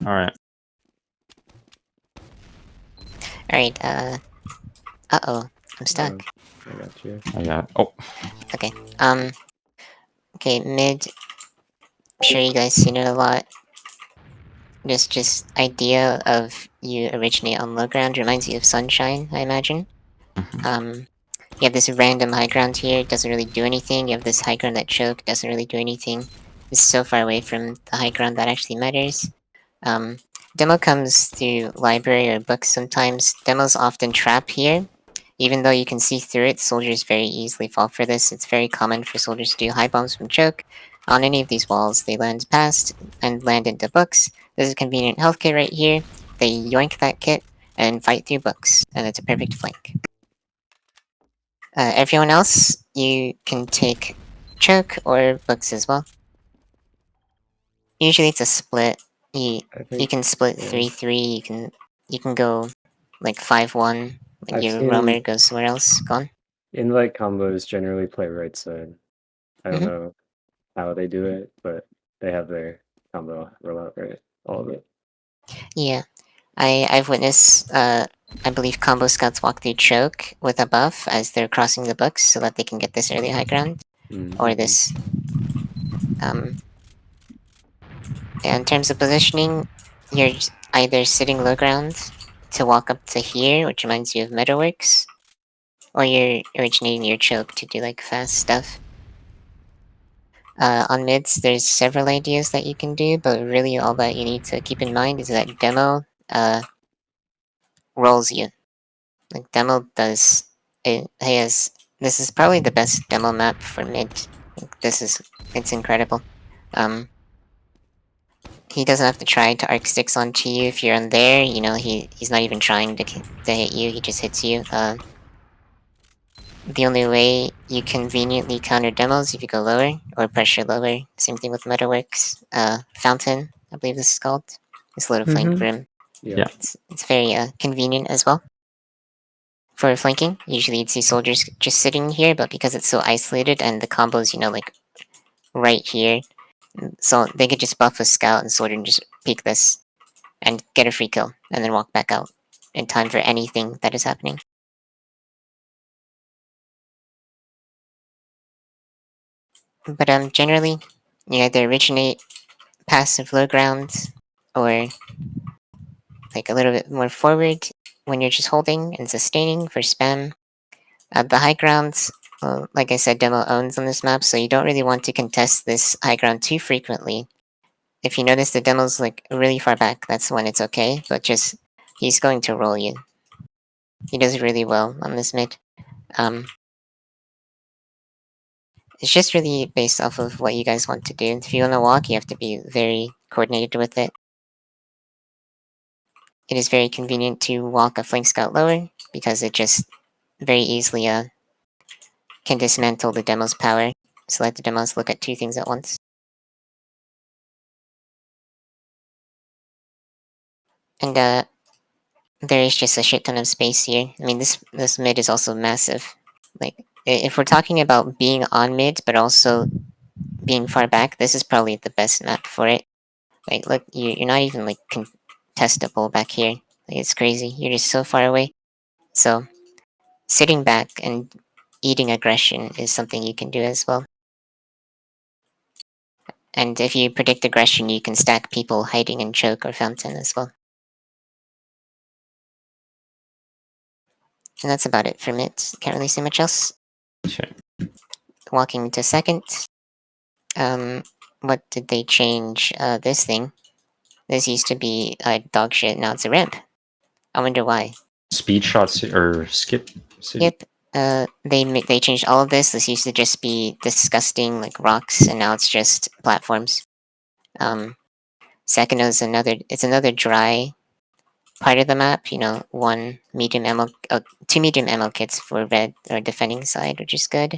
Alright. Alright, uh-oh. I'm stuck. I got you. I got. Oh. Okay, okay, mid. I'm sure you guys seen it a lot. This just idea of you originate on low ground reminds you of Sunshine, I imagine. Mhm. You have this random high ground here, doesn't really do anything. You have this high ground that choke, doesn't really do anything. It's so far away from the high ground that actually matters. Demo comes through library or books sometimes. Demos often trap here. Even though you can see through it, soldiers very easily fall for this. It's very common for soldiers to do high bombs from choke. On any of these walls, they land past and land into books. This is a convenient health kit right here. They yoink that kit and fight through books, and it's a perfect flank. Everyone else, you can take choke or books as well. Usually it's a split. You can split 3-3. You can go like 5-1 when I've your seen- roamer goes somewhere else. Gone. Invite combos generally play right side. I don't Mhm. know how they do it, but they have their combo rollout right, all of it. Yeah, I've witnessed. I believe combo scouts walk through choke with a buff as they're crossing the books so that they can get this early high ground or this. Yeah, in terms of positioning, you're either sitting low ground to walk up to here, which reminds you of Metalworks, or you're originating your choke to do like fast stuff. On mids, there's several ideas that you can do, but really all that you need to keep in mind is that demo rolls you. Like demo does it has this is probably the best demo map for mid. Like, it's incredible. He doesn't have to try to arc sticks onto you if you're on there. You know, he's not even trying to hit you. He just hits you. The only way you conveniently counter demos if you go lower or pressure lower. Same thing with Metalworks. Fountain, I believe this is called. This little flank room. Yeah. It's very convenient as well. For flanking, usually you'd see soldiers just sitting here, but because it's so isolated and the combos, you know, like right here, so they could just buff a scout and soldier and just peek this and get a free kill and then walk back out in time for anything that is happening. But generally, you either originate passive low ground or like a little bit more forward when you're just holding and sustaining for spam. The high grounds, well, like I said, demo owns on this map, so you don't really want to contest this high ground too frequently. If you notice the demo's like really far back, that's when it's okay, but just he's going to roll you. He does really well on this mid. It's just really based off of what you guys want to do. If you want to walk, you have to be very coordinated with it. It is very convenient to walk a flank scout lower because it just very easily can dismantle the demo's power. So let the demos look at two things at once. And there is just a shit ton of space here. I mean, this mid is also massive. Like, if we're talking about being on mid, but also being far back, this is probably the best map for it. Like, look, you're not even like contestable back here. Like, it's crazy. You're just so far away. So, sitting back and eating aggression is something you can do as well. And if you predict aggression, you can stack people hiding in choke or fountain as well. And that's about it from it. Can't really say much else. Okay. Walking to second. What did they change? This thing. This used to be dog shit. Now it's a rip. I wonder why. Speed shots or skip city. Yep. They changed all of this. This used to just be disgusting like rocks, and now it's just platforms. Second is another dry part of the map. You know, two medium ammo kits for red or defending side, which is good.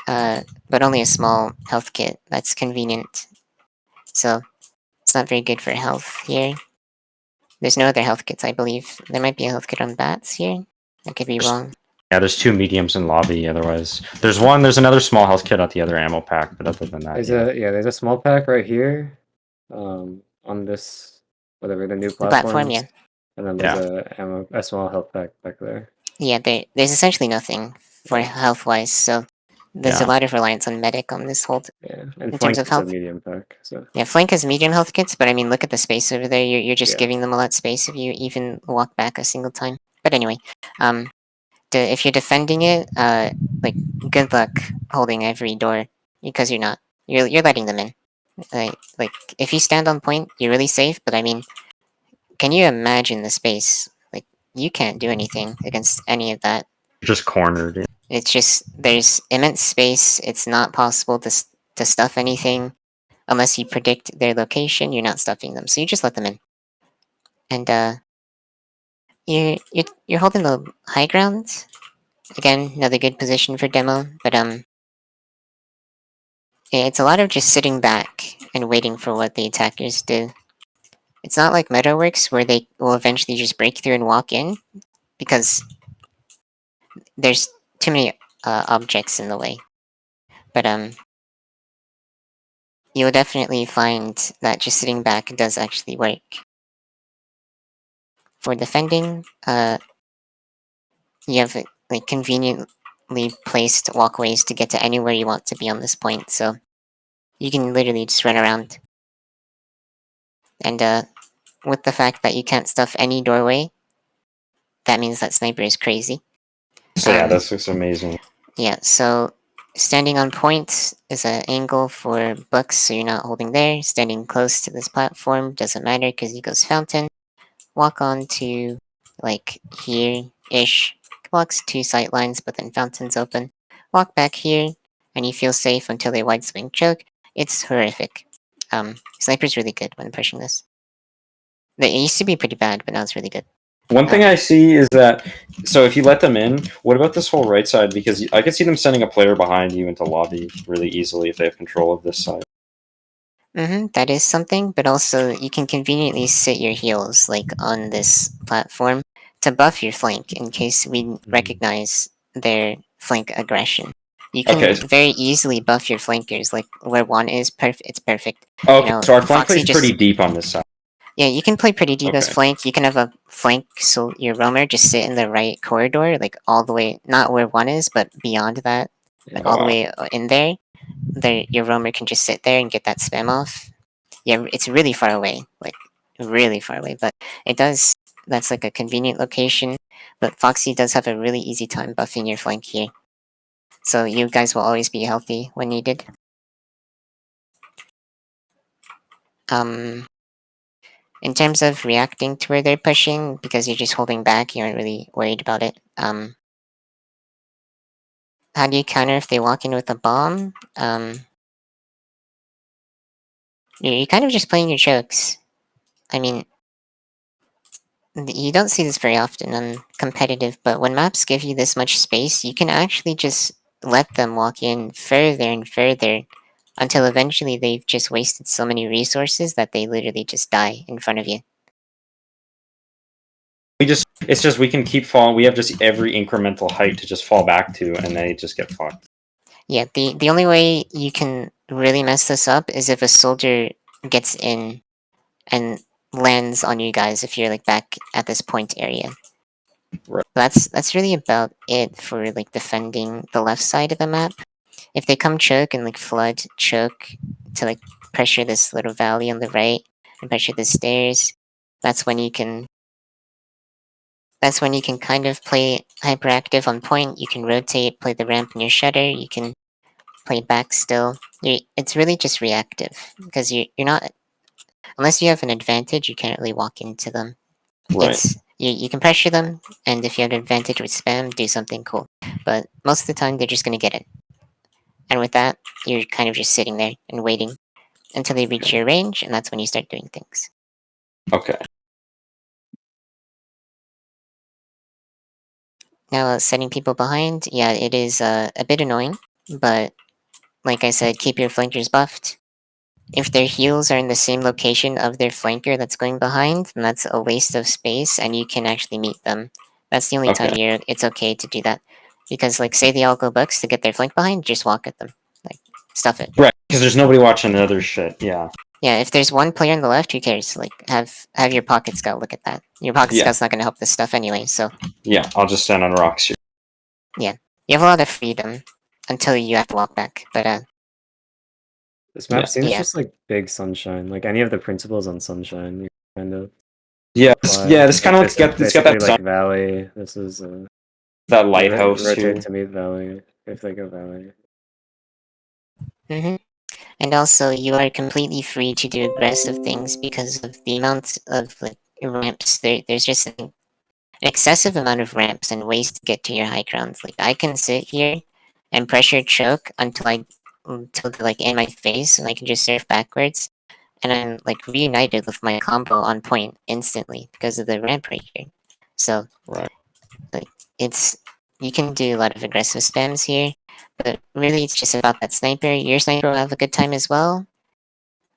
But only a small health kit. That's convenient. So it's not very good for health here. There's no other health kits, I believe. There might be a health kit on bats here. I could be wrong. Yeah, there's two mediums in lobby. Otherwise, there's another small health kit at the other ammo pack. But other than that, There's a small pack right here, on this whatever the new The platform, platforms. yeah. And then there's a small health pack back there. Yeah, there's essentially nothing for Yeah. health-wise, so there's a Yeah. lot of reliance on medic on this hold. Yeah, and In flank terms of is a health? medium pack. So Yeah, flank has medium health kits, but I mean, look at the space over there. You're just Yeah. giving them a lot of space if you even walk back a single time. But anyway, if you're defending it, like, good luck holding every door because you're not. You're letting them in. Like if you stand on point, you're really safe. But I mean, can you imagine the space? Like, you can't do anything against any of that. Just cornered. It's just there's immense space. It's not possible to stuff anything unless you predict their location. You're not stuffing them, so you just let them in. And you're holding the high ground. Again, another good position for demo, but it's a lot of just sitting back and waiting for what the attackers do. It's not like Meadowworks where they will eventually just break through and walk in, because there's too many objects in the way. But you'll definitely find that just sitting back does actually work. For defending, you have like conveniently placed walkways to get to anywhere you want to be on this point, so you can literally just run around. And with the fact that you can't stuff any doorway, that means that sniper is crazy. So yeah, Um, this looks amazing. Yeah, so standing on point is an angle for books, so you're not holding there. Standing close to this platform doesn't matter because he goes fountain. Walk on to, like, here-ish. Blocks 2 sight lines, but then fountain's open. Walk back here, and you feel safe until they wide swing choke. It's horrific. Sniper's really good when pushing this. It used to be pretty bad, but now it's really good. One thing I see is that, so if you let them in, what about this whole right side? Because I could see them sending a player behind you into lobby really easily if they have control of this side. That is something, but also you can conveniently sit your heels, like, on this platform to buff your flank in case we recognize their flank aggression. You can Okay. very easily buff your flankers, like where one is perfect. It's perfect. Okay, so our flank Foxy plays pretty deep on this side. Yeah, you can play pretty deep as Okay. flank. You can have a flank, so your roamer just sit in the right corridor, like all the way, not where one is, but beyond that, like all the way in there. Your roamer can just sit there and get that spam off. Yeah, it's really far away, like really far away, but it does. That's like a convenient location. But Foxy does have a really easy time buffing your flank here, so you guys will always be healthy when needed. In terms of reacting to where they're pushing, because you're just holding back, you aren't really worried about it. How do you counter if they walk in with a bomb? You're kind of just playing your chokes. I mean, you don't see this very often on competitive, but when maps give you this much space, you can actually just let them walk in further and further until eventually they've just wasted so many resources that they literally just die in front of you. It's just we can keep falling. We have just every incremental height to just fall back to, and they just get fucked. Yeah, the only way you can really mess this up is if a soldier gets in and lands on you guys if you're like back at this point area. Right. That's really about it for like defending the left side of the map. If they come choke and like flood choke to like pressure this little valley on the right and pressure the stairs, that's when you can kind of play hyperactive on point. You can rotate, play the ramp in your shutter, you can play back still. It's really just reactive because you're not, unless you have an advantage, you can't really walk into them. Right. You can pressure them, and if you have an advantage with spam, do something cool. But most of the time, they're just gonna get it. And with that, you're kind of just sitting there and waiting until they reach your range, and that's when you start doing things. Okay. Now, setting people behind, yeah, it is a bit annoying, but like I said, keep your flankers buffed. If their heals are in the same location of their flanker that's going behind, then that's a waste of space, and you can actually meet them. That's the only time it's okay to do that. Because, like, say they all go books to get their flank behind, just walk at them. Like, stuff it. Right, because there's nobody watching the other shit. Yeah. Yeah, if there's one player on the left, who cares? Like, have your pocket scout look at that. Your pocket Yeah. scout's not gonna help this stuff anyway, so Yeah, I'll just stand on rocks here. you have a lot of freedom until you have to walk back. But This map Yeah. seems Yeah. just like big sunshine. Like any of the principles on sunshine, you kind of. Yeah, fly. this kind of This like is it's got basically that like valley. This is that lighthouse rotate too. to meet valley if they go valley. and also you are completely free to do aggressive things because of the amount of like ramps. There's just an excessive amount of ramps and ways to get to your high grounds. Like I can sit here and pressure choke until they're like in my face, and I can just surf backwards, and I'm like reunited with my combo on point instantly because of the ramp right here. So Right. it's you can do a lot of aggressive spams here, but really it's just about that sniper. Your sniper will have a good time as well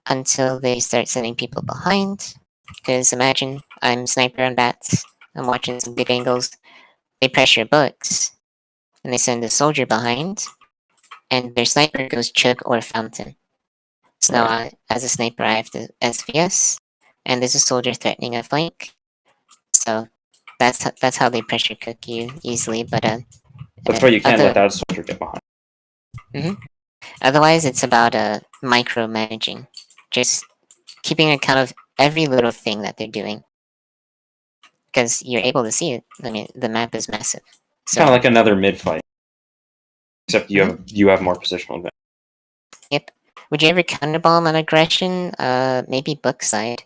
until they start sending people behind. Because imagine I'm sniper on bats, I'm watching some good angles, they pressure books, and they send a soldier behind, and their sniper goes choke or fountain. So now as a sniper I have to SVS, and there's a soldier threatening a flank. So that's how they pressure cook you easily, but That's why you can't other let that soldier get behind. otherwise it's about micromanaging, just keeping account of every little thing that they're doing, because you're able to see it. I mean, the map is massive. It's kind So of like another mid fight, except you have more positional advantage. yep. Would you ever counterbomb on aggression? Maybe book side.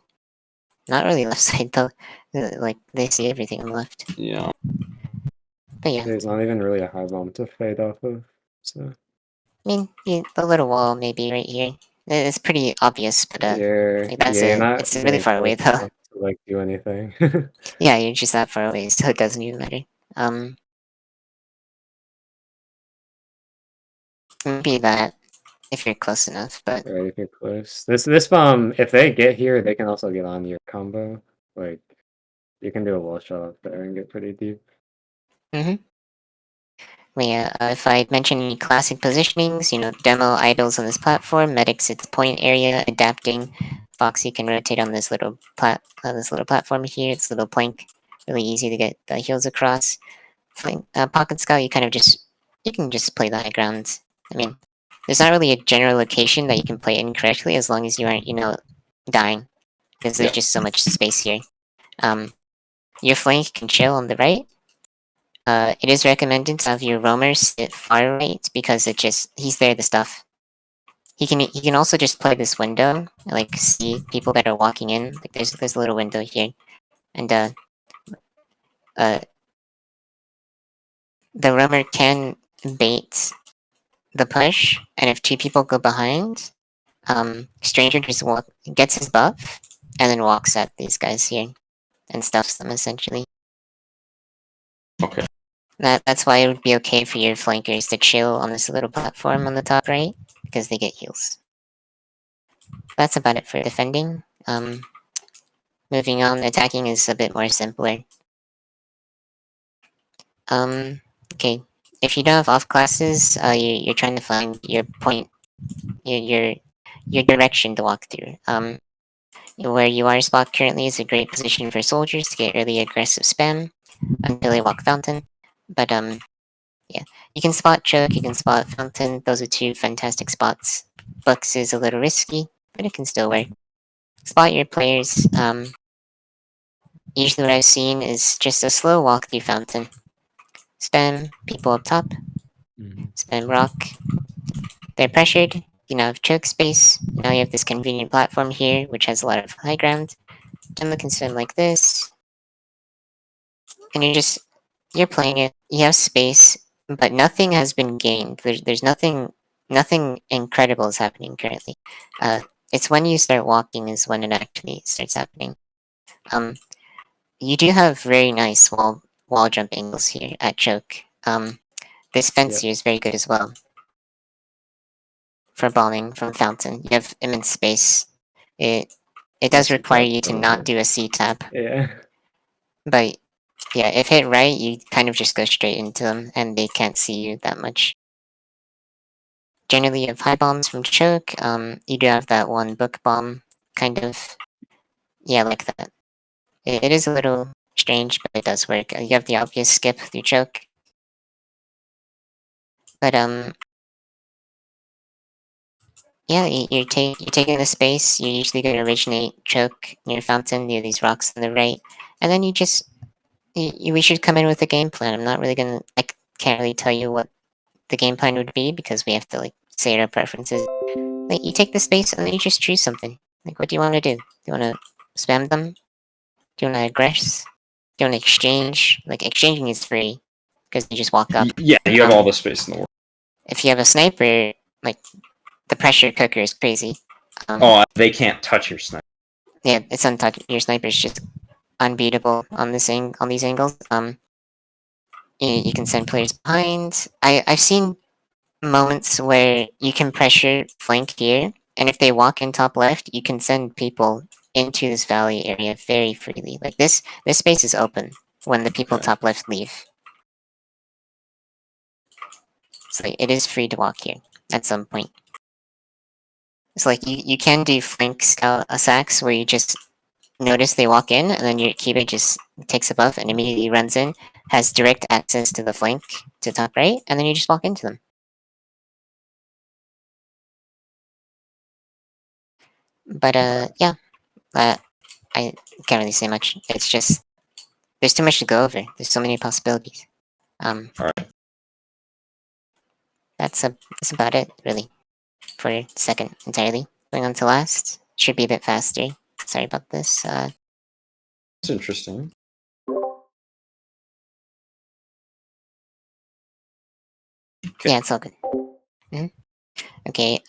Not really left side though. Like they see everything on the left. Yeah. But yeah, There's not even really a high bomb to fade off of. So I mean, the little wall maybe right here. It's pretty obvious, but like that's you're it. not It's really very far away close though. enough to like do anything. Yeah, you're just that far away, so it doesn't even matter. Um, maybe that if you're close enough, but Right, if you're close. This bomb, if they get here, they can also get on your combo. Like you can do a wall shot up there and get pretty deep. yeah, if I mention any classic positionings, demo idols on this platform, medics its point area, adapting. Foxy can rotate on this little platform here. It's a little plank, really easy to get the heals across. Pocket Scout, you can just play the high ground. I mean, there's not really a general location that you can play incorrectly as long as you aren't, dying, because there's Yeah. just so much space here. Your flank can chill on the right. It is recommended to have your roamer sit far right because he's there to stuff. He can also just play this window, like see people that are walking in. Like there's a little window here, and uh the roamer can bait the push, and if two people go behind, stranger just gets his buff, and then walks at these guys here and stuffs them essentially. Okay. That's why it would be okay for your flankers to chill on this little platform on the top right, because they get heals. That's about it for defending. Moving on, attacking is a bit more simpler. Okay. If you don't have off classes, you're trying to find your point, your direction to walk through. Where you are spot currently is a great position for soldiers to get early aggressive spam until they walk fountain. But yeah, you can spot choke, you can spot fountain. Those are two fantastic spots. Books is a little risky, but it can still work. Spot your players. Usually what I've seen is just a slow walk through fountain. Spam people up top, spam rock. They're pressured, you now have choke space. Now you have this convenient platform here, which has a lot of high ground. Demo can spam like this. And you're playing it. You have space, but nothing has been gained. There's nothing incredible is happening currently. It's when you start walking is when it actually starts happening. You do have very nice wall jump angles here at choke. This fence here is very good as well for bombing from fountain. You have immense space. It does require you to not do a C tap, Yeah. but yeah, if hit right, you kind of just go straight into them, and they can't see you that much. Generally, you have high bombs from choke. You do have that one book bomb kind of, yeah, like that. It is a little strange, but it does work. You have the obvious skip through choke, but yeah, you're taking the space. You're usually going to originate choke near fountain near these rocks on the right, and then you just we should come in with a game plan. I'm not really gonna can't really tell you what the game plan would be because we have to like say our preferences. Like you take the space and then you just choose something. Like what do you want to do? Do you want to spam them? Do you want to aggress? Do you want to exchange? Like exchanging is free because you just walk up. Yeah, you have all the space in the world. If you have a sniper, like the pressure cooker is crazy. Oh, they can't touch your sniper. Yeah, it's untouched. Your sniper is just unbeatable on on these angles. You can send players behind. I've seen moments where you can pressure flank here, and if they walk in top left, you can send people into this valley area very freely. Like this space is open when the people Okay. top left leave. So it is free to walk here at some point. It's like you can do flank sacks where you just notice they walk in, and then your keeper just takes a buff and immediately runs in, has direct access to the flank to top right, and then you just walk into them. But yeah, I can't really say much. It's just there's too much to go over. There's so many possibilities. Alright. That's about it really for second entirely. Going on to last should be a bit faster. Sorry about this. It's interesting. Okay. Yeah, it's all good. Okay.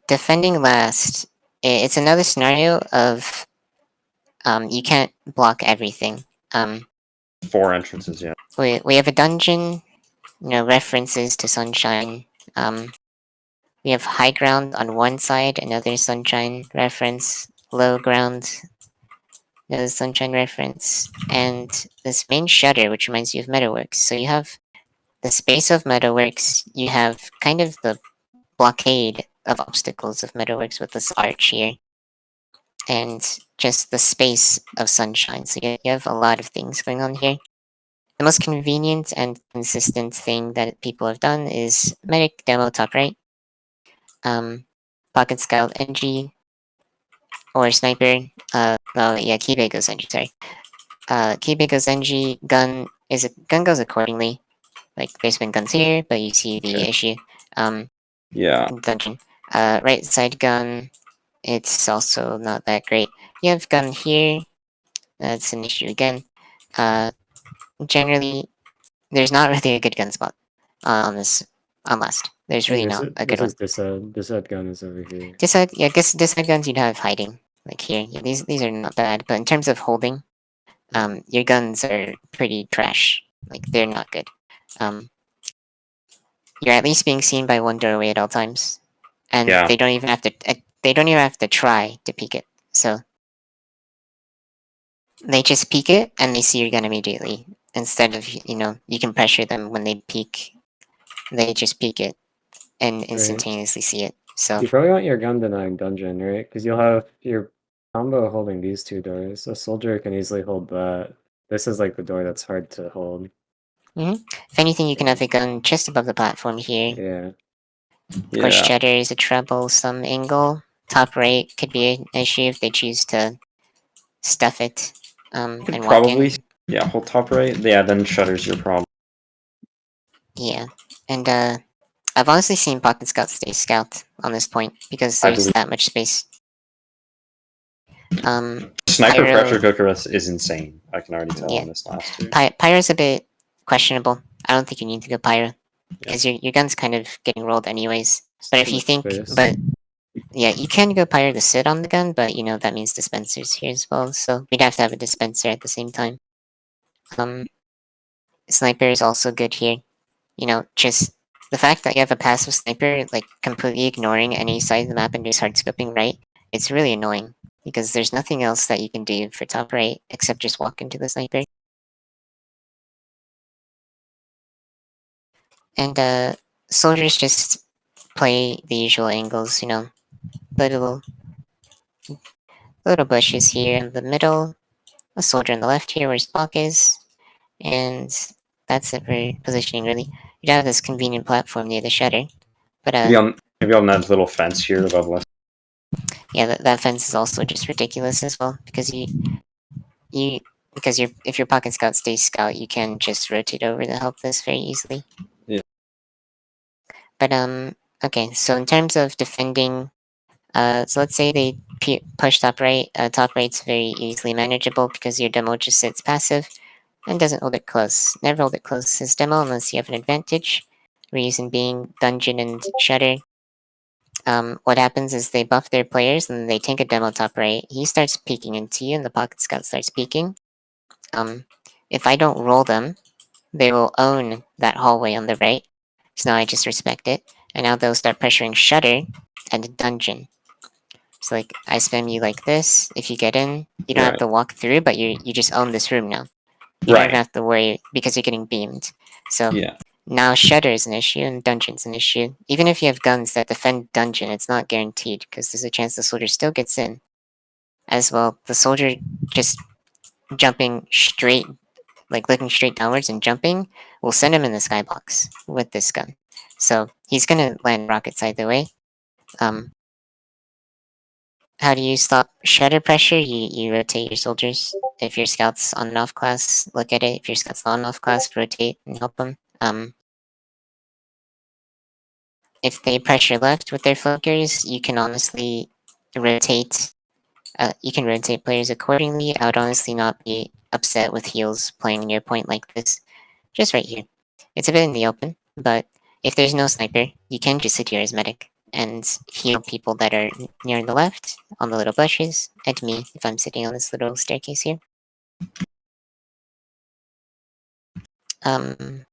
Defending last. It's another scenario of you can't block everything. 4 entrances, yeah. We have a dungeon. You know, references to Sunshine. We have high ground on one side, another Sunshine reference. Low ground, another Sunshine reference, and this main shutter, which reminds you of Meadowworks. So you have the space of Meadowworks. You have kind of the blockade of obstacles of Meadowworks with this arch here, and just the space of Sunshine. So you have a lot of things going on here. The most convenient and consistent thing that people have done is Medic Demo top right, Pocket Scout NG, or Sniper. Well, yeah, Kibe goes NG, sorry. Kibe goes NG, gun goes accordingly. Like, there's been guns here, but you see the Okay. issue. Yeah. Dungeon. Right side gun, it's also not that great. You have gun here, that's an issue again. Generally, there's not really a good gun spot on last. There's really not a good one. This gun is over here. This side, yeah, I guess this side guns you'd have hiding, like here. Yeah, these are not bad, but in terms of holding, your guns are pretty trash. Like they're not good. You're at least being seen by one doorway at all times, and Yeah. they don't even have to. They don't even have to try to peek it. So they just peek it, and they see your gun immediately. Instead of you can pressure them when they peek. They just peek it and instantaneously see it. So You probably want your gun denying dungeon, right? Because you'll have your combo holding these 2 doors. A soldier can easily hold that. This is like the door that's hard to hold. if anything, you can have a gun just above the platform here. Yeah. Of course, Yeah. shutter is a troublesome angle. Top right could be an issue if they choose to stuff it Could and walk probably, in. yeah, hold top right. Yeah, then shutter's your problem. Yeah, and I've honestly seen Pocket Scout stay scout on this point because I there's believe- that much space. Sniper Pyro- pressure cooker is insane. I can already tell Yeah. on this last two. Pyro's a bit questionable. I don't think you need to go Pyro because your gun's kind of getting rolled anyways. But if Too you much think, space. but yeah, you can go Pyro to sit on the gun, but that means dispensers here as well. So we'd have to have a dispenser at the same time. Sniper is also good here. Just the fact that you have a passive sniper, like completely ignoring any side of the map and just hard scoping right, it's really annoying because there's nothing else that you can do for top right except just walk into the sniper. And soldiers just play the usual angles, little little bushes here in the middle, a soldier on the left here where Spock is, and that's it for positioning really. You have this convenient platform near the shutter, but Maybe on that little fence here above left. yeah, that fence is also just ridiculous as well because you because if your pocket scout stays scout, you can just rotate over to help this very easily. Yeah. But okay, so in terms of defending, so let's say they push top right. Top right's very easily manageable because your demo just sits passive and doesn't hold it close. Never hold it close as demo unless you have an advantage. Reason being dungeon and shutter. What happens is they buff their players and they tank a demo top right. He starts peeking into you and the pocket scout starts peeking. If I don't roll them, they will own that hallway on the right. So now I just respect it. And now they'll start pressuring shutter and the dungeon. So like I spam you like this. If you get in, you don't have Right. to walk through, but you just own this room now. You don't even Right. have to worry because you're getting beamed. So Yeah. now shutter is an issue and dungeon's an issue. Even if you have guns that defend dungeon, it's not guaranteed because there's a chance the soldier still gets in. As well, the soldier just jumping straight, like looking straight downwards and jumping, will send him in the skybox with this gun. So he's gonna land rockets either way. Um, how do you stop shutter pressure? You rotate your soldiers. If your scout's on and off class, look at it. If your scout's on and off class, rotate and help them. If they pressure left with their flankers, you can honestly rotate. You can rotate players accordingly. I would honestly not be upset with heals playing near point like this. Just right here. It's a bit in the open, but if there's no sniper, you can just sit here as medic and heal people that are near the left on the little bushes, and me if I'm sitting on this little staircase here. Um,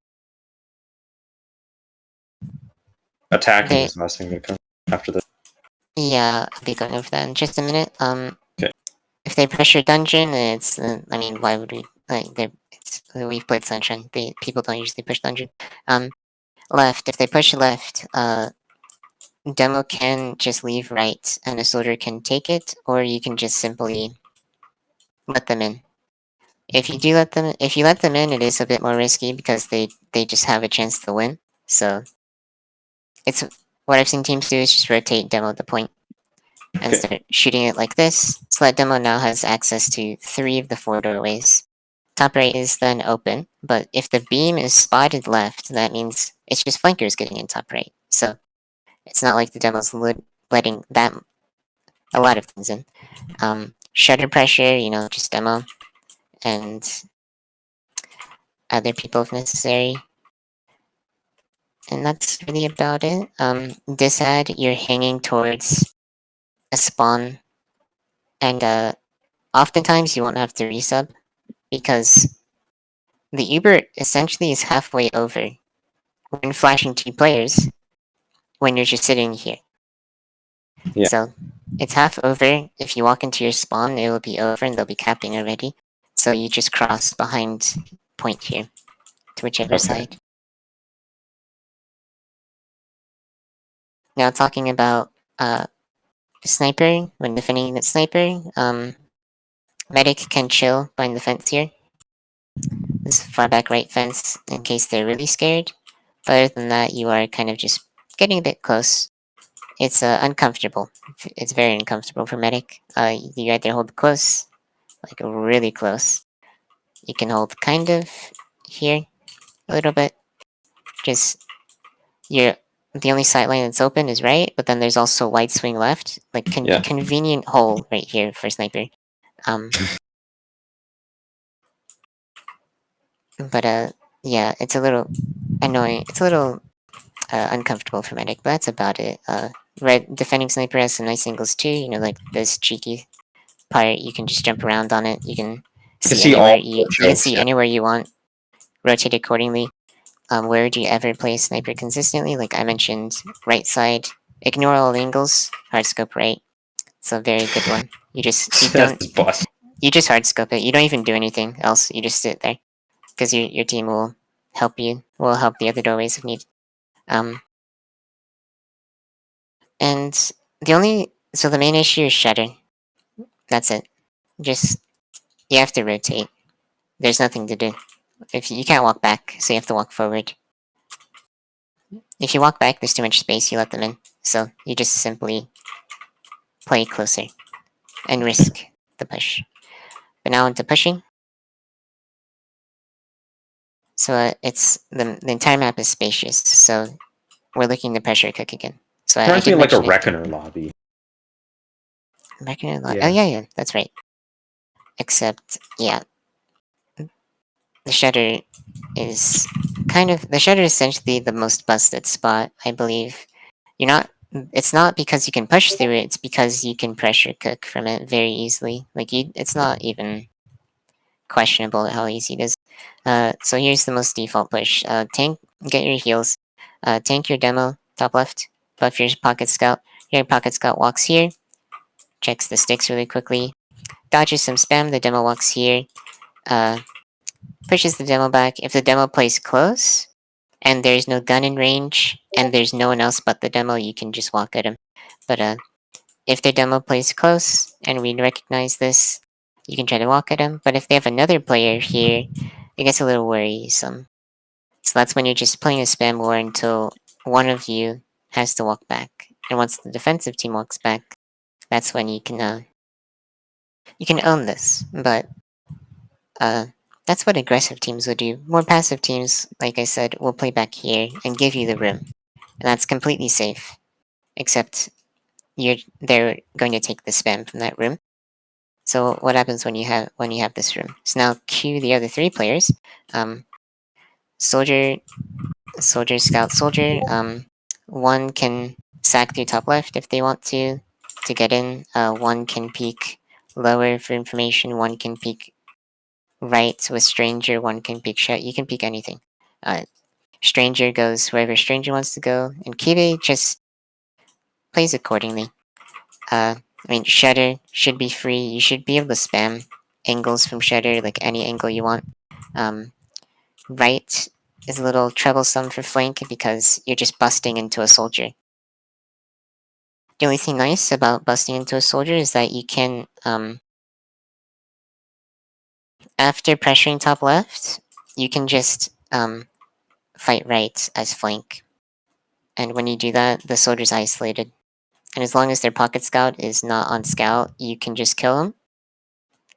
Attacking they, is the last thing that comes after this. yeah, I'll be going over that in just a minute. Okay. If they pressure dungeon, it's I mean, why would we like? We've played Sunshine. People don't usually push dungeon. Left. If they push left, demo can just leave right, and a soldier can take it, or you can just simply let them in. If you let them in, it is a bit more risky because they just have a chance to win. So it's what I've seen teams do is just rotate demo at the point and Okay. start shooting it like this. So that demo now has access to 3 of the 4 doorways. Top right is then open, but if the beam is spotted left, that means it's just flankers getting in top right. So it's not like the demo's letting that a lot of things in. Shutter pressure, just demo and other people if necessary. And that's really about it. This ad, you're hanging towards a spawn, and oftentimes you won't have to resub because the Uber essentially is halfway over when flashing 2 players when you're just sitting here. Yeah. So it's half over. If you walk into your spawn, it will be over and they'll be capping already. So you just cross behind point here to whichever Okay. side. Now talking about sniper, when defending the sniper, medic can chill behind the fence here. This far back right fence in case they're really scared. But other than that, you are kind of just getting a bit close. It's uncomfortable. It's very uncomfortable for medic. You either hold close, like really close. You can hold kind of here a little bit. Just you're the only sight line that's open is right, but then there's also wide swing left, like Yeah. convenient hole right here for sniper. But yeah, it's a little annoying. It's a little uncomfortable for medic, but that's about it. Red defending sniper has some nice angles too. Like this cheeky part, you can just jump around on it. You can see see anywhere all you the can chokes, see yeah. anywhere you want. Rotate accordingly. Where do you ever play sniper consistently? Like I mentioned, right side. Ignore all angles. Hard scope right. It's a very good one. You That's boss. just hard scope it. You don't even do anything else. You just sit there because your team will help you. Will help the other doorways if needed. And the main issue is shutter. That's it. Just you have to rotate. There's nothing to do. If you can't walk back, so you have to walk forward. If you walk back, there's too much space. You let them in, so you just simply play closer and risk the push. But now into pushing. So it's the entire map is spacious. So we're looking to pressure cook again. So I Reminds me did of like a mention it. Reckoner lobby. Reckoner Yeah. Oh yeah, that's right. Except yeah, the shutter is the shutter is essentially the most busted spot, I believe. You're not. It's not because you can push through it. It's because you can pressure cook from it very easily. Like it's not even questionable how easy it is. So here's the most default push. Tank, get your heals. Tank your demo, top left. Buff your pocket scout. Your pocket scout walks here. Checks the sticks really quickly. Dodges some spam. The demo walks here. Uh, pushes the demo back. If the demo plays close and there's no gun in range and there's no one else but the demo, you can just walk at him. But if the demo plays close and we recognize this, you can try to walk at him. But if they have another player here, it gets a little worrisome. So that's when you're just playing a spam war until one of you has to walk back. And once the defensive team walks back, that's when you can own this. But uh, that's what aggressive teams would do. More passive teams, like I said, will play back here and give you the room, and that's completely safe. Except they're going to take the spam from that room. So what happens when you have this room? So now cue the other three players. Soldier, soldier, scout, soldier. One can sack through top left if they want to get in. One can peek lower for information. One can peek right with stranger. One can peek shut. You can peek anything. Stranger goes wherever stranger wants to go, and Kibe just plays accordingly. I mean, Shutter should be free. You should be able to spam angles from Shutter, like any angle you want. Right is a little troublesome for flank because you're just busting into a soldier. The only thing nice about busting into a soldier is that you can, after pressuring top left, you can just fight right as flank. And when you do that, the soldier's isolated. And as long as their pocket scout is not on scout, you can just kill them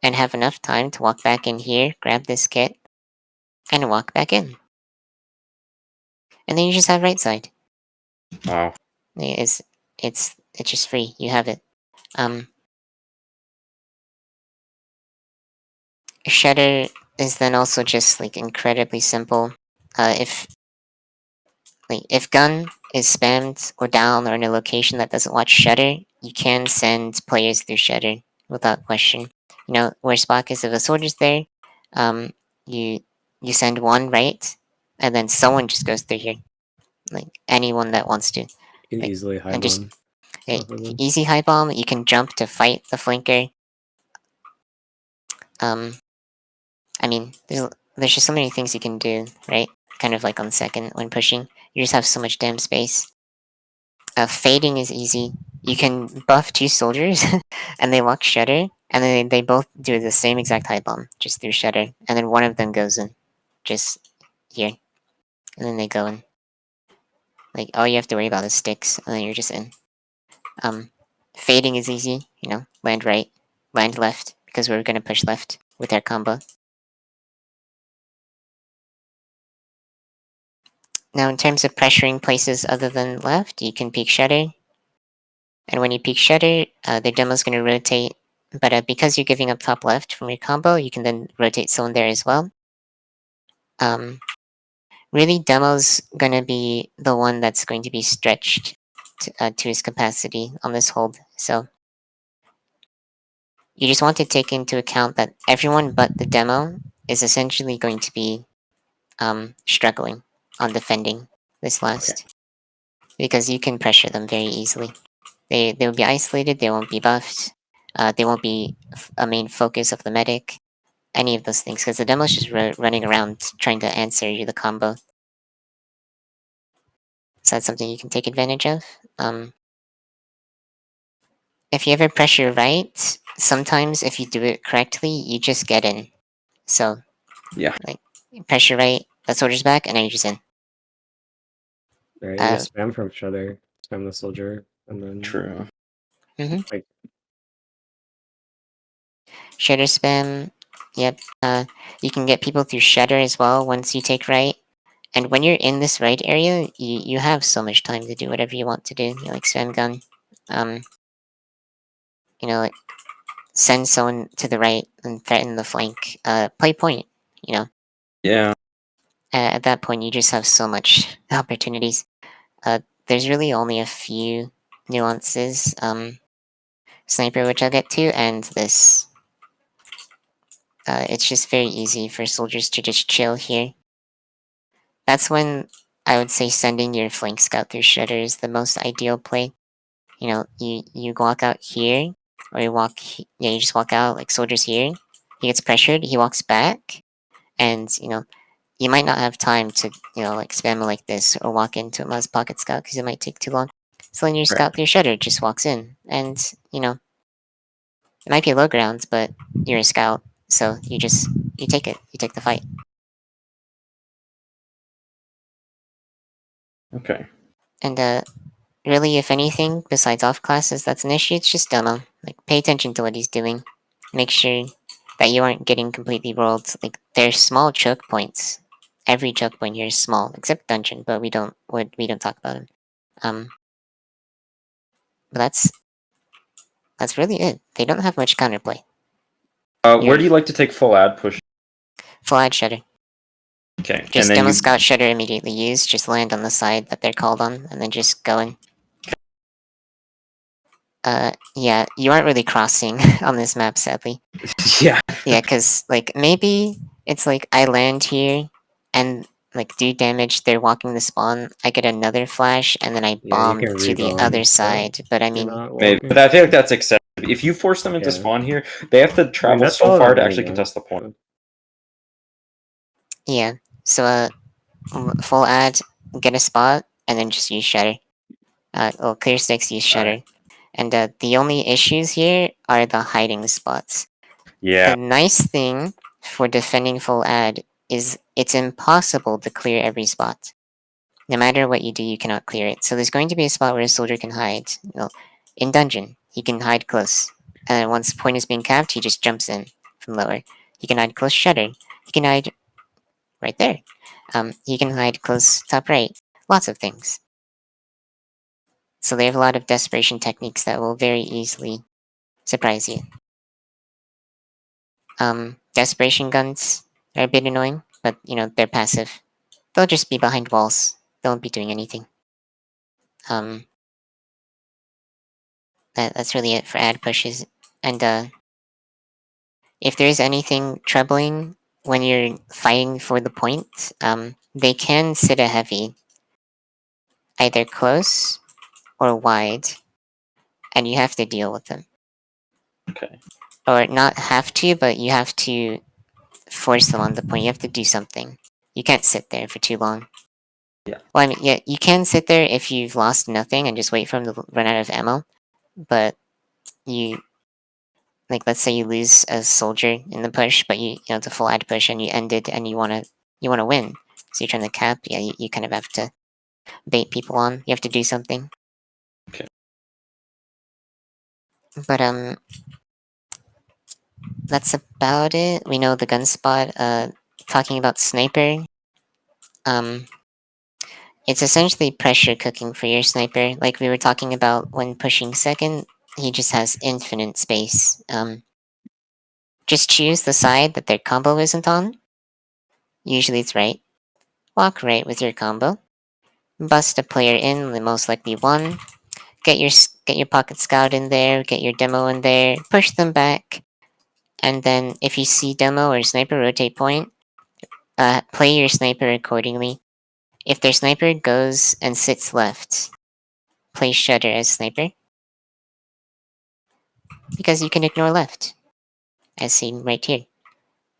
and have enough time to walk back in here, grab this kit, and walk back in. And then you just have right side. Wow. It's just free. You have it. Shutter is then also just like incredibly simple. If gun is spammed or down or in a location that doesn't watch Shutter, you can send players through Shutter without question. You know where Spock is. If a soldier's there, um, you you send one right, and then someone just goes through here, like anyone that wants to. You can Like, easily high and just bomb okay, both of them. easy high bomb. You can jump to fight the flanker. I mean, there's just so many things you can do, right? Kind of like on second when pushing, you just have so much damn space. Fading is easy. You can buff two soldiers, and they walk Shutter, and then they both do the same exact high bomb, just through Shutter, and then one of them goes in, just here, and then they go in. Like all you have to worry about is sticks, and then you're just in. Fading is easy, land right, land left, because we're gonna push left with our combo. Now, in terms of pressuring places other than left, you can peek Shutter. And when you peek Shutter, the demo's going to rotate. But because you're giving up top left from your combo, you can then rotate someone there as well. Really, demo's going to be the one that's going to be stretched to his capacity on this hold. So you just want to take into account that everyone but the demo is essentially going to be struggling on defending this last. Because you can pressure them very easily. They will be isolated. They won't be buffed. They won't be a main focus of the medic. Any of those things, because the demo's just running around trying to answer you the combo. So that's something you can take advantage of. If you ever pressure right, sometimes if you do it correctly, you just get in. So Yeah. like pressure right, that soldier's back, and now you're just in. Right, you just spam from Shudder, spam the soldier, and then True. like Shudder spam. Yep. You can get people through Shudder as well once you take right. And when you're in this right area, you have so much time to do whatever you want to do. You like spam gun. Like send someone to the right and threaten the flank. Play point. You know. Yeah. At that point, you just have so much opportunities. There's really only a few nuances. Sniper, which I'll get to, and this. It's just very easy for soldiers to just chill here. That's when I would say sending your flank scout through Shudder is the most ideal play. You walk out here, or you just walk out like soldiers here. He gets pressured, he walks back, and you might not have time to like spam it like this or walk into him as pocket scout because it might take too long. So then your scout through Shudder just walks in, and it might be low grounds, but you're a scout, so you take it, you take the fight. Okay. And really, if anything, besides off classes that's an issue, it's just demo. Like, pay attention to what he's doing. Make sure that you aren't getting completely rolled. Like, there's small choke points. Every choke point here is small, except dungeon, but we don't talk about him. But that's really it. They don't have much counterplay. Where do you like to take full ad push? Full ad Shudder. Okay. Just and then demo scout Shudder immediately use. Just land on the side that they're called on, and then just go in. Yeah, you aren't really crossing on this map, sadly. Yeah. Yeah, because, like, maybe it's like I land here and, like, do damage, they're walking the spawn, I get another flash, and then I bomb can to the rebomb, other but side. But I you're mean, not Maybe, walking. but I feel like that's excessive. If you force them into Yeah. spawn here, they have to travel that's so all far that to many actually guns. contest the point. yeah. So, full ad, get a spot, and then just use Shudder. Clear sticks, use Shudder. Alright. And the only issues here are the hiding spots. Yeah. The nice thing for defending full ad is it's impossible to clear every spot. No matter what you do, you cannot clear it. So there's going to be a spot where a soldier can hide. In dungeon, he can hide close. And once point is being capped, he just jumps in from lower. He can hide close Shudder. He can hide right there. He can hide close top right. Lots of things. So they have a lot of desperation techniques that will very easily surprise you. Desperation guns are a bit annoying, but they're passive. They'll just be behind walls. They won't be doing anything. That's really it for ad pushes. And if there is anything troubling when you're fighting for the point, they can sit a heavy, either close or wide, and you have to deal with them. Okay. Or not have to, but you have to force them on the point. You have to do something. You can't sit there for too long. Yeah. Well, I mean, yeah, you can sit there if you've lost nothing and just wait for them to run out of ammo, but let's say you lose a soldier in the push, but it's a full ad push and you end it and you wanna win. So you're trying to cap, yeah, you kind of have to bait people on. You have to do something. Okay. But that's about it. We know the gun spot. Talking about sniper, it's essentially pressure cooking for your sniper. Like we were talking about when pushing second, he just has infinite space. Just choose the side that their combo isn't on. Usually it's right. Walk right with your combo. Bust a player in, the most likely one. Get your pocket scout in there. Get your demo in there. Push them back, and then if you see demo or sniper rotate point, play your sniper accordingly. If their sniper goes and sits left, play Shudder as sniper, because you can ignore left, as seen right here.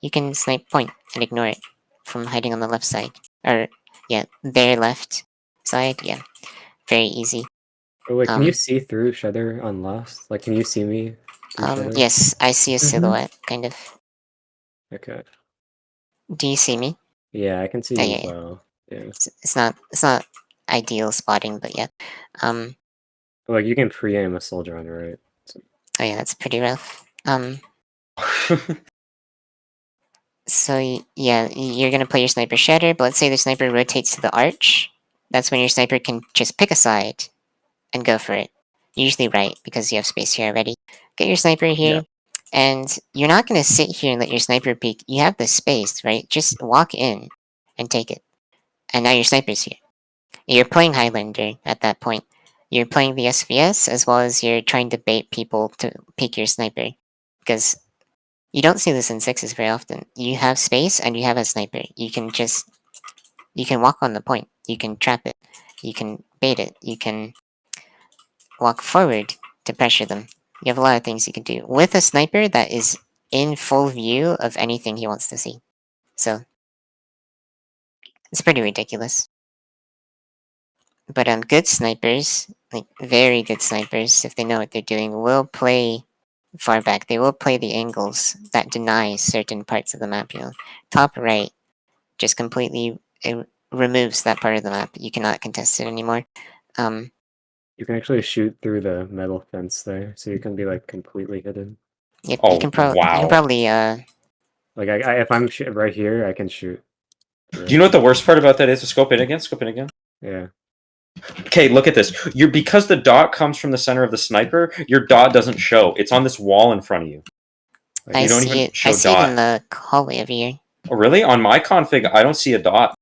You can snipe point and ignore it from hiding on the left side, or yeah, their left side. Yeah, very easy. Oh wait, can you see through Shudder on left? Like, can you see me from Shutter? Yes, I see a Mhm. silhouette, kind of. Okay. Do you see me? Yeah, I can see Oh, you yeah, as yeah. well. Yeah. It's not ideal spotting, but yeah. Like you can pre-aim a soldier on the right. So, Oh yeah, that's pretty rough. So yeah, you're gonna play your sniper shatter, but let's say the sniper rotates to the arch. That's when your sniper can just pick a side and go for it. Usually right, because you have space here already. Get your sniper here, and you're not gonna sit here and let your sniper peek. You have the space, right? Just walk in and take it. And now your sniper's here. You're playing Highlander at that point. You're playing the SVS as well as you're trying to bait people to pick your sniper. Because you don't see this in sixes very often. You have space and you have a sniper. You can walk on the point. You can trap it. You can bait it. You can walk forward to pressure them. You have a lot of things you can do with a sniper that is in full view of anything he wants to see. So it's pretty ridiculous. But good snipers, like very good snipers, if they know what they're doing, will play far back. They will play the angles that deny certain parts of the map. Top right just completely removes that part of the map. You cannot contest it anymore. you can actually shoot through the metal fence there, so you can be like completely hidden. Yep, Oh, you can wow. probably Like if I'm right here, I can shoot. Do you know what the worst part about that is? Scope in again. Scope in again. Yeah. Okay, look at this. You're because the dot comes from the center of the sniper. Your dot doesn't show. It's on this wall in front of you. Like, I you don't see even it. show I see it in dot. the hallway over here. Oh, really? On my config, I don't see a dot.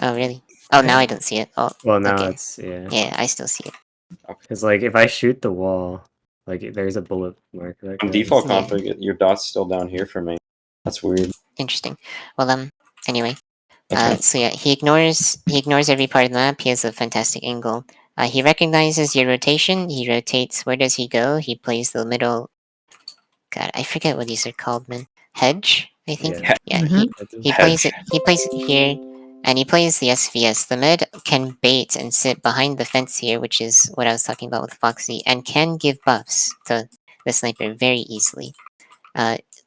Oh really? Oh, now Yeah. I don't see it. Oh, well, now okay. it's yeah. Yeah, I still see it. Because like if I shoot the wall, like there's a bullet mark that On goes. default Yeah. config, your dot's still down here for me. That's weird. Interesting. Well, anyway. Okay. So yeah, he ignores every part of the map. He has a fantastic angle. He recognizes your rotation. He rotates. Where does he go? He plays the middle. God, I forget what these are called, man. Hedge, I think. Yeah. Yeah, Mhm. he plays it. He plays it here, and he plays the SVS. The mid can bait and sit behind the fence here, which is what I was talking about with Foxy, and can give buffs to the sniper very easily.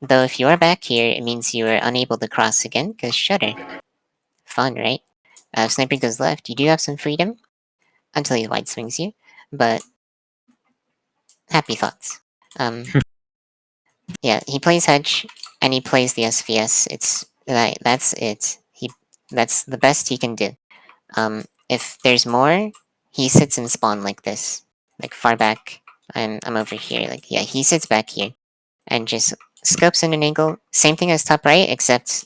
Though if you are back here, it means you are unable to cross again because shutter. Fun, right? If sniper goes left, you do have some freedom until he wide swings you, but happy thoughts. Yeah, he plays hedge and he plays the SVS. That's it. That's the best he can do. If there's more, he sits in spawn like this, like far back. I'm over here. Like yeah, he sits back here and just scopes in an angle. Same thing as top right, except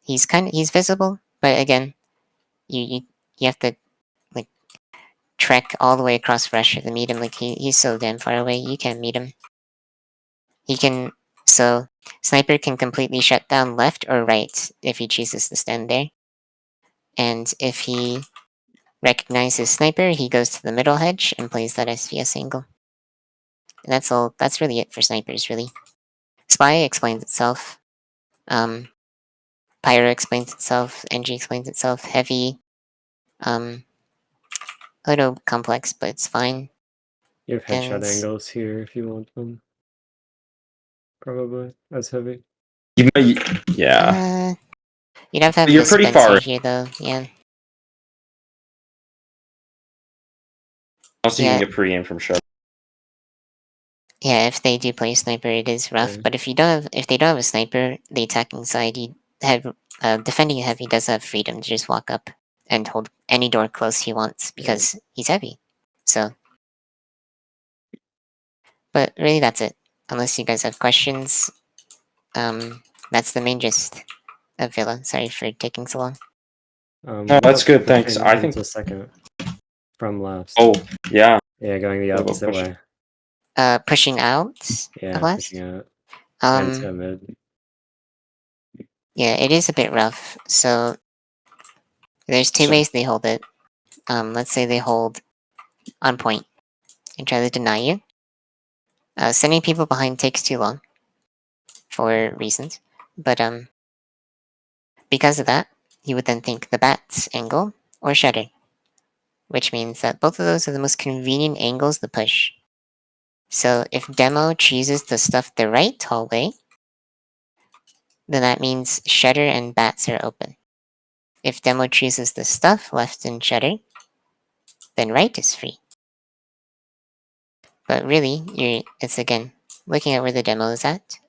he's visible, but again, you you have to like trek all the way across Russia to meet him. Like he's so damn far away, you can't meet him. He can so sniper can completely shut down left or right if he chooses to stand there. And if he recognizes sniper, he goes to the middle hedge and plays that SVS angle. And that's all. That's really it for snipers, really. Spy explains itself. Um, Pyro explains itself. NG explains itself. Heavy. A little complex, but it's fine. You have headshot And angles here if you want them. Probably as heavy. Yeah. You'd have to have You're the pretty Spencer far. here, though. Yeah. Also, you Yeah. can get pre-aim from shut. Yeah, if they do play sniper, it is rough. Yeah. But if they don't have a sniper, the attacking side, you have defending heavy does have freedom to just walk up and hold any door close he wants because he's heavy. So, but really, that's it. Unless you guys have questions, that's the main gist of Villa. Sorry for taking so long. No, that's what good, about thanks. pushing I think- into second from last. Oh, yeah. Yeah, going the What about opposite pushing? way. Pushing out. Yeah, last. pushing out. And to Um, mid. yeah, it is a bit rough. So there's two So- ways they hold it. Let's say they hold on point and try to deny you. Sending people behind takes too long for reasons, but because of that, you would then think the bats angle or shutter, which means that both of those are the most convenient angles to push. So if demo chooses to stuff the right hallway, then that means shutter and bats are open. If demo chooses the stuff left in shutter, then right is free. But really, it's again looking at where the demo is at.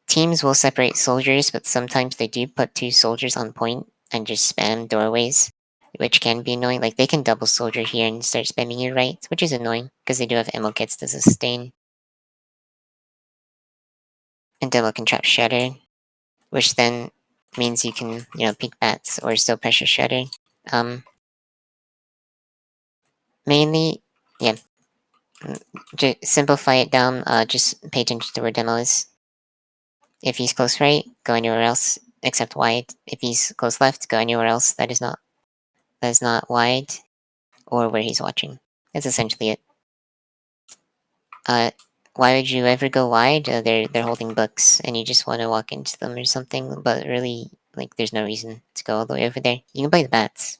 Teams will separate soldiers, but sometimes they do put 2 soldiers on point and just spam doorways, which can be annoying. Like they can double soldier here and start spamming you right, which is annoying because they do have ammo kits to sustain. And demo can trap shutter, which then means you can, peek bats or still pressure shutter. Mainly, yeah. Just simplify it down. Just pay attention to where demo is. If he's close right, go anywhere else except wide. If he's close left, go anywhere else that is not wide or where he's watching. That's essentially it. Why would you ever go wide? They're holding books and you just want to walk into them or something. But really, like, there's no reason to go all the way over there. You can play the bats.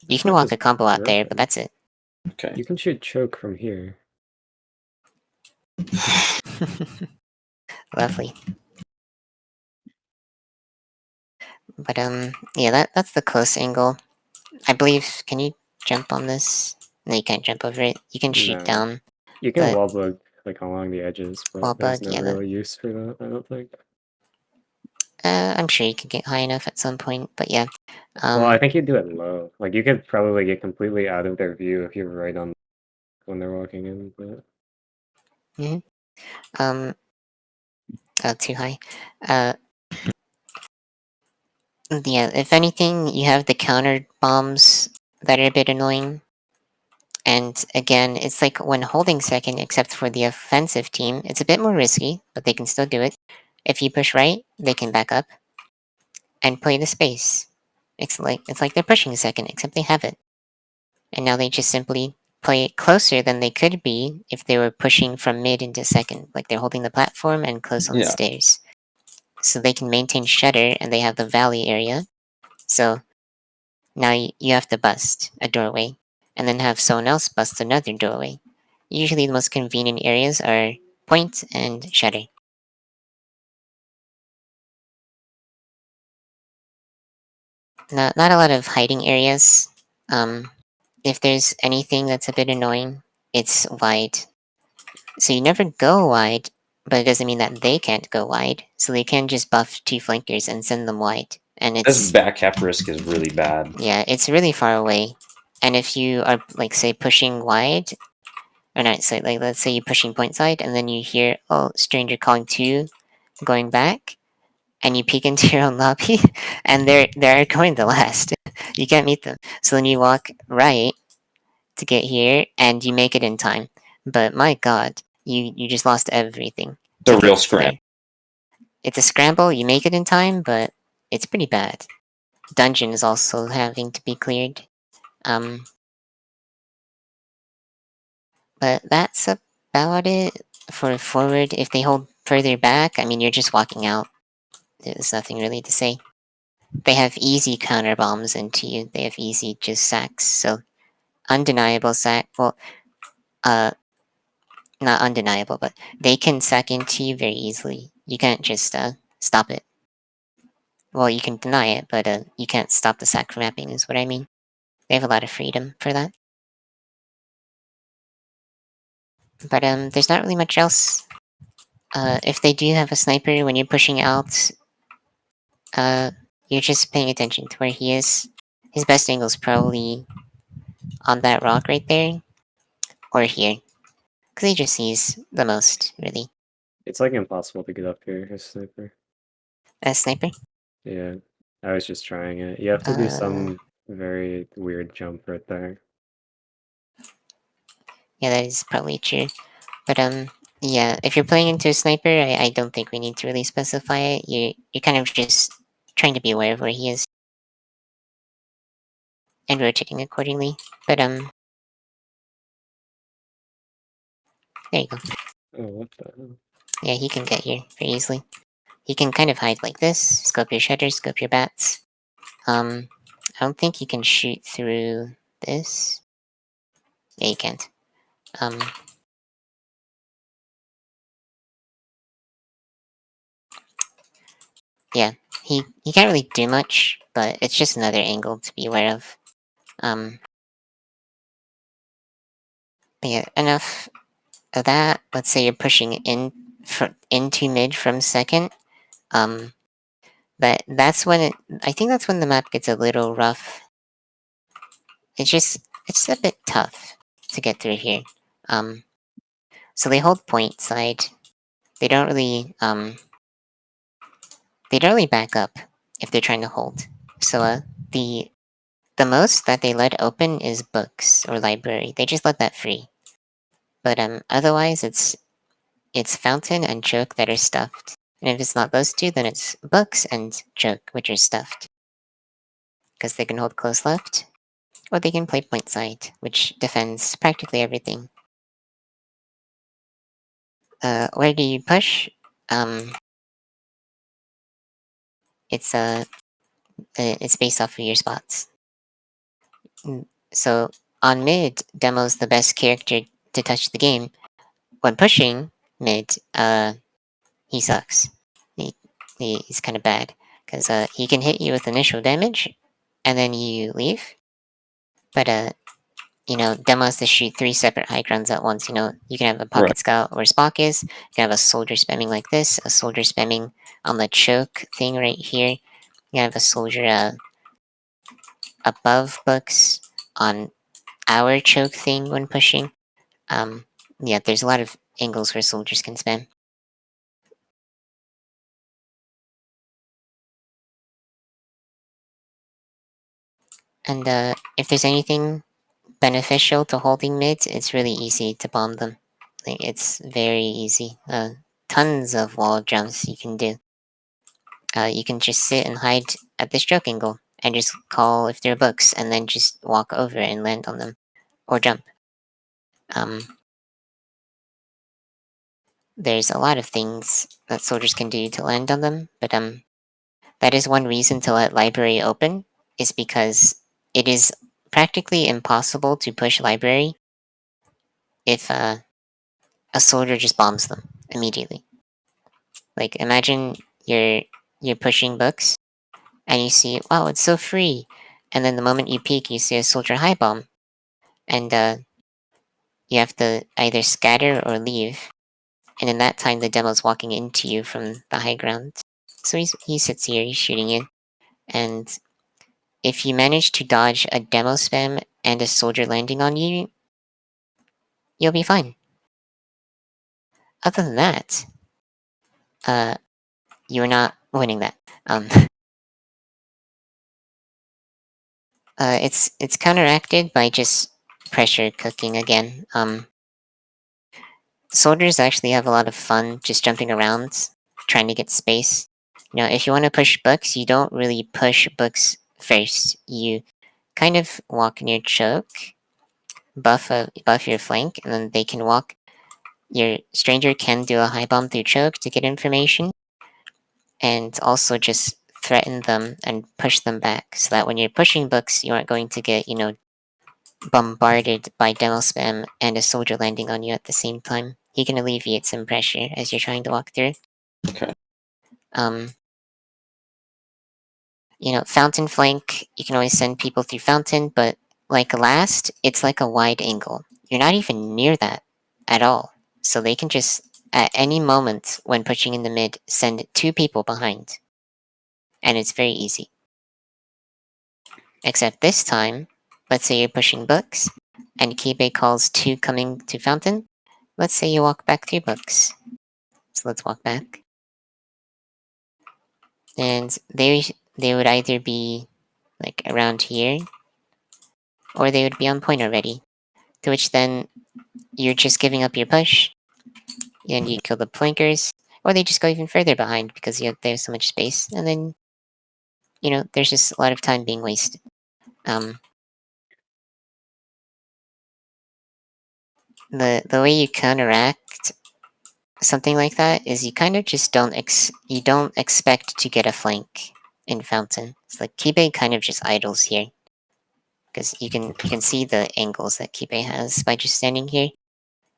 You This can map walk is a combo out there, but broken. that's it. Okay. You can shoot choke from here. Lovely. But yeah, that's the close angle. I believe. Can you jump on this? No, you can't jump over it. You can shoot No. down. You can But wall bug like along the edges, but wall there's bug, no yeah, real use for that, I don't think. I'm sure you could get high enough at some point. But yeah, Well, I think you'd do it low. Like you could probably get completely out of their view if you're right on when they're walking in, but too high. Yeah. If anything, you have the counter bombs that are a bit annoying. And again, it's like when holding second, except for the offensive team, it's a bit more risky, but they can still do it. If you push right, they can back up and play the space. It's like they're pushing second, except they have it. And now they just simply play it closer than they could be if they were pushing from mid into second. Like they're holding the platform and close on the Yeah. stairs. So they can maintain shutter and they have the valley area. So now you have to bust a doorway and then have someone else bust another doorway. Usually the most convenient areas are point and shutter. Not a lot of hiding areas. If there's anything that's a bit annoying, it's wide. So you never go wide, but it doesn't mean that they can't go wide. So they can just buff 2 flankers and send them wide. And This it's back cap risk is really bad. yeah, it's really far away. And if you are like say pushing wide, or not, say like let's say you're pushing point side, and then you hear stranger calling 2, going back, and you peek into your own lobby, and they're going the last. You can't meet them. So then you walk right to get here, and you make it in time. But my God, you just lost everything The to real get to scram. there. It's a scramble. You make it in time, but it's pretty bad. Dungeon is also having to be cleared. Um, but that's about it for forward. If they hold further back, I mean, you're just walking out. There's nothing really to say. They have easy counter bombs into you. They have easy just sacks. So undeniable sack. Well, not undeniable, but they can sack into you very easily. You can't just stop it. Well, you can deny it, but you can't stop the sack from happening. Is what I mean. They have a lot of freedom for that. But there's not really much else. If they do have a sniper when you're pushing out, you're just paying attention to where he is. His best angle is probably on that rock right there, or here, because he just sees the most, really. it's like impossible to get up here as sniper. A sniper? Yeah, I was just trying it. You have to do some very weird jump right there. Yeah, that is probably true. But yeah, if you're playing into a sniper, I don't think we need to really specify it. You're kind of just trying to be aware of where he is and rotating accordingly. But there you go. Oh, what the hell? Yeah, he can get here very easily. He can kind of hide like this. Scope your shutters, scope your bats. I don't think you can shoot through this. Yeah, you can't. he can't really do much, but it's just another angle to be aware of. But yeah, enough of that. Let's say you're pushing into mid from second. But I think that's when the map gets a little rough. It's a bit tough to get through here. So they hold point side. They don't really back up if they're trying to hold. So the most that they let open is books or library. They just let that free. But otherwise it's fountain and choke that are stuffed. And if it's not those two, then it's books and choke, which are stuffed. Because they can hold close left, or they can play point side, which defends practically everything. Where do you push? It's based off of your spots. So on mid, Demo's the best character to touch the game. When pushing mid, he sucks. He's kind of bad because he can hit you with initial damage, and then you leave. But Demo has to shoot 3 separate high grounds at once. You can have a pocket Right. scout where Spock is. You can have a soldier spamming like this, a soldier spamming on the choke thing right here. You can have a soldier above books on our choke thing when pushing. Yeah, there's a lot of angles where soldiers can spam. And if there's anything beneficial to holding mids, it's really easy to bomb them. Like, it's very easy. Tons of wall jumps you can do. You can just sit and hide at the stroke angle and just call if they're books and then just walk over and land on them. Or jump. There's a lot of things that soldiers can do to land on them, but that is one reason to let library open, is because it is practically impossible to push library if a soldier just bombs them immediately. Like, imagine you're pushing books and you see, wow, it's so free, and then the moment you peek, you see a soldier high bomb, and you have to either scatter or leave, and in that time the demo's walking into you from the high ground. So he sits here, he's shooting you, and if you manage to dodge a demo spam and a soldier landing on you, you'll be fine. Other than that, you're not winning that. It's counteracted by just pressure cooking again. Soldiers actually have a lot of fun just jumping around, trying to get space. If you want to push books, you don't really push books first. You kind of walk near choke, buff your flank, and then they can walk. Your stranger can do a high bomb through choke to get information, and also just threaten them and push them back, so that when you're pushing books, you aren't going to get, bombarded by demo spam and a soldier landing on you at the same time. He can alleviate some pressure as you're trying to walk through. Okay. Fountain flank, you can always send people through fountain, but like last, it's like a wide angle. You're not even near that at all. So they can just, at any moment when pushing in the mid, send 2 people behind. And it's very easy. Except this time, let's say you're pushing books, and Kibe calls 2 coming to fountain. Let's say you walk back 3 books. So let's walk back. And they would either be like around here, or they would be on point already. To which then you're just giving up your push, and you kill the flankers, or they just go even further behind because they have so much space, and then there's just a lot of time being wasted. The way you counteract something like that is you kind of just don't expect to get a flank in fountain. It's like Kibe kind of just idles here because you can see the angles that Kibe has by just standing here.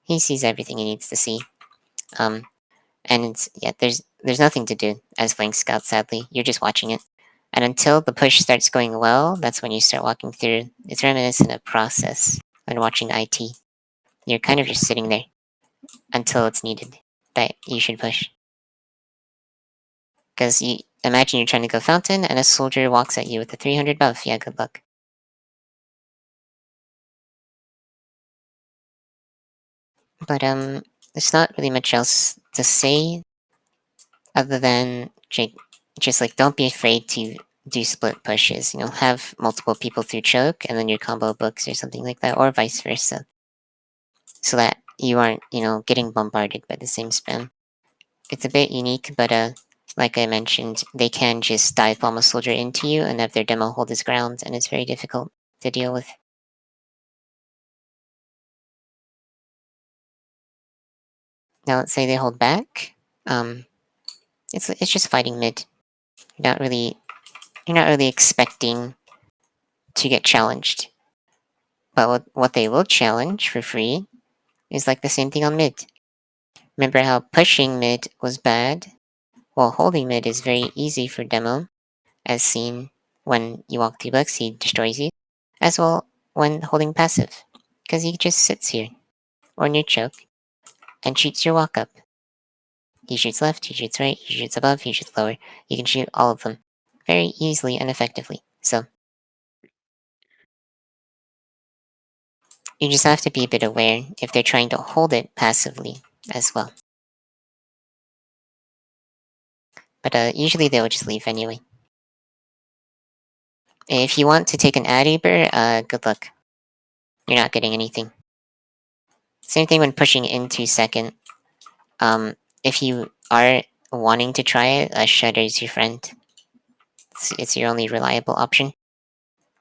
He sees everything he needs to see. And there's nothing to do as flank scout. Sadly, you're just watching it, and until the push starts going well, that's when you start walking through. It's reminiscent of process when watching IT. You're kind of just sitting there until it's needed that you should push. Because you imagine you're trying to go fountain, and a soldier walks at you with a 300 buff. Yeah, good luck. But there's not really much else to say other than just like don't be afraid to do split pushes. You know, have multiple people through choke, and then your combo books or something like that, or vice versa, so that you aren't getting bombarded by the same spam. It's a bit unique, but like I mentioned, they can just dive bomb a soldier into you and have their demo hold his ground, and it's very difficult to deal with. Now let's say they hold back. It's just fighting mid. You're not really expecting to get challenged. But what they will challenge for free is like the same thing on mid. Remember how pushing mid was bad? Well, holding mid is very easy for demo, as seen when you walk 2 bucks, he destroys you, as well when holding passive, because he just sits here, or near choke, and shoots your walk up. He shoots left, he shoots right, he shoots above, he shoots lower. You can shoot all of them very easily and effectively. So you just have to be a bit aware if they're trying to hold it passively as well. But usually they will just leave anyway. If you want to take an ad Uber, good luck. You're not getting anything. Same thing when pushing into second. If you are wanting to try it, Shudder is your friend. It's your only reliable option.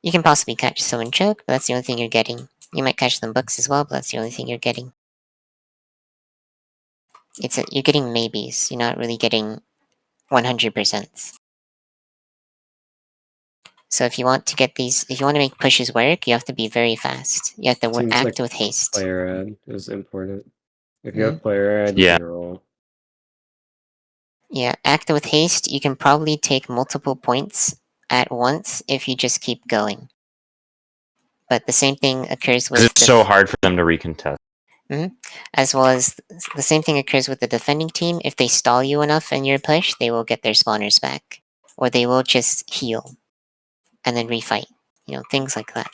You can possibly catch someone choke, but that's the only thing you're getting. You might catch them books as well, but that's the only thing you're getting. You're getting maybes. You're not really getting 100%. So if you want to make pushes work, you have to be very fast. You have to Seems act like with haste. player ad is important. If you Mhm. have player ad, you Yeah. can roll. Yeah, act with haste. You can probably take multiple points at once if you just keep going. But the same thing occurs Because with it's so hard for them to recontest. as well as the same thing occurs with the defending team. If they stall you enough in your push, they will get their spawners back, or they will just heal and then refight. Things like that.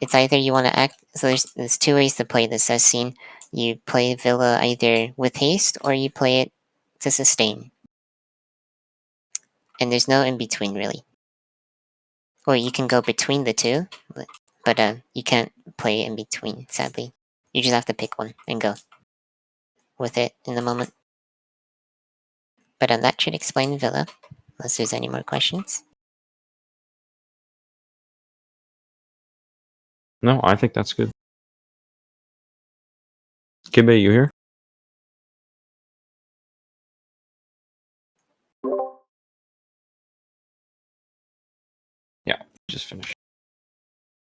It's either you want to act. So there's two ways to play this. As seen, you play Villa either with haste or you play it to sustain, and there's no in between really. Or you can go between the two, but you can't play in between. Sadly, you just have to pick one and go with it in the moment. But that should explain Villa, unless there's any more questions. No, I think that's good. Kimbe, you here? Yeah, just finished.